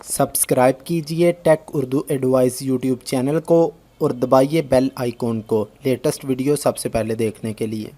Subscribe कीजिए tech Urdu advice YouTube channel को और दबाइए बेल आइकॉन को लेटेस्ट वीडियो सबसे पहले देखने के लिए।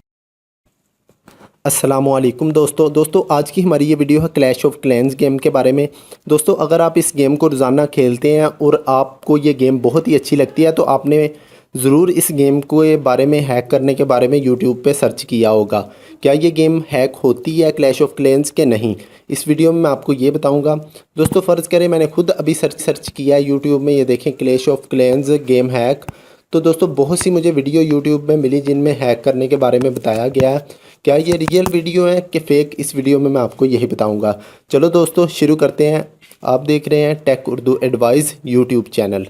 अस्सलामुअलैकुम दोस्तों आज की हमारी ये वीडियो है क्लैश ऑफ क्लैंस गेम के बारे में। दोस्तों अगर आप इस गेम को रोज़ाना खेलते हैं और आपको ये गेम बहुत ही अच्छी लगती है तो आपने ज़रूर इस गेम के बारे में हैक करने के बारे में यूट्यूब पे सर्च किया होगा। क्या ये गेम हैक होती है क्लैश ऑफ क्लैंस के नहीं, इस वीडियो में मैं आपको ये बताऊंगा। दोस्तों फ़र्ज़ करें मैंने खुद अभी सर्च किया है यूट्यूब में, ये देखें clash of clans game hack. तो दोस्तों बहुत सी मुझे वीडियो यूट्यूब में मिली जिनमें हैक करने के बारे में बताया गया है। क्या ये रियल वीडियो है कि फ़ेक, इस वीडियो में मैं आपको यही बताऊंगा। चलो दोस्तों शुरू करते हैं। आप देख रहे हैं tech Urdu advice YouTube channel.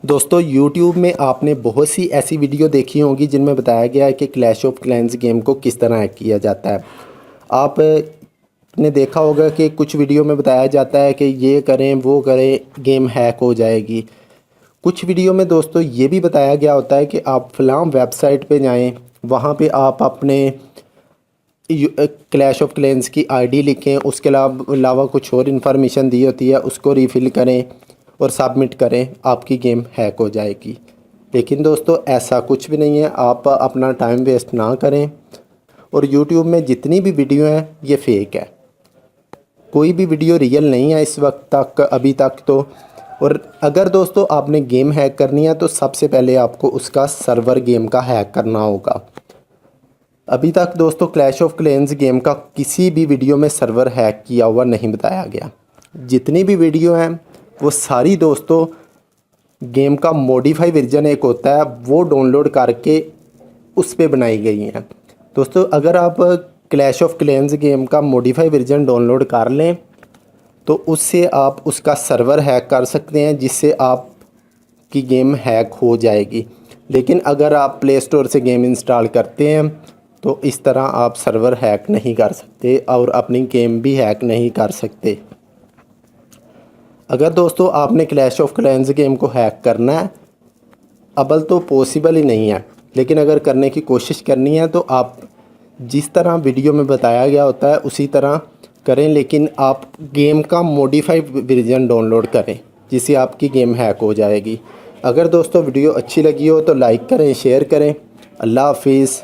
दोस्तों YouTube में आपने बहुत सी ऐसी वीडियो देखी होंगी जिनमें बताया गया है कि क्लैश ऑफ क्लैंस गेम को किस तरह हैक किया जाता है। आपने देखा होगा कि कुछ वीडियो में बताया जाता है कि ये करें वो करें गेम हैक हो जाएगी। कुछ वीडियो में दोस्तों ये भी बताया गया होता है कि आप फ़लाँ वेबसाइट पे जाएं, वहाँ पे आप अपने क्लैश ऑफ क्लैंस की आईडी लिखें, उसके अलावा कुछ और इन्फॉर्मेशन दी होती है, उसको रिफ़िल करें और सबमिट करें, आपकी गेम हैक हो जाएगी। लेकिन दोस्तों ऐसा कुछ भी नहीं है, आप अपना टाइम वेस्ट ना करें। और YouTube में जितनी भी वीडियो हैं ये फ़ेक है, कोई भी वीडियो रियल नहीं है इस वक्त तक, अभी तक तो। और अगर दोस्तों आपने गेम हैक करनी है तो सबसे पहले आपको उसका सर्वर गेम का हैक करना होगा। अभी तक दोस्तों क्लैश ऑफ क्लैंस गेम का किसी भी वीडियो में सर्वर हैक किया हुआ नहीं बताया गया। जितनी भी वीडियो हैं वो सारी दोस्तों गेम का मॉडिफाई वर्जन एक होता है वो डाउनलोड करके उस पर बनाई गई हैं। दोस्तों अगर आप क्लैश ऑफ क्लैंस गेम का मॉडिफाई वर्जन डाउनलोड कर लें तो उससे आप उसका सर्वर हैक कर सकते हैं, जिससे आपकी गेम हैक हो जाएगी। लेकिन अगर आप प्ले स्टोर से गेम इंस्टॉल करते हैं तो इस तरह आप सर्वर हैक नहीं कर सकते और अपनी गेम भी हैक नहीं कर सकते। अगर दोस्तों आपने क्लैश ऑफ क्लैंस गेम को हैक करना है, अबल तो पॉसिबल ही नहीं है, लेकिन अगर करने की कोशिश करनी है तो आप जिस तरह वीडियो में बताया गया होता है उसी तरह करें, लेकिन आप गेम का मॉडिफाइड वर्जन डाउनलोड करें जिससे आपकी गेम हैक हो जाएगी। अगर दोस्तों वीडियो अच्छी लगी हो तो लाइक करें, शेयर करें। अल्लाह हाफिज़।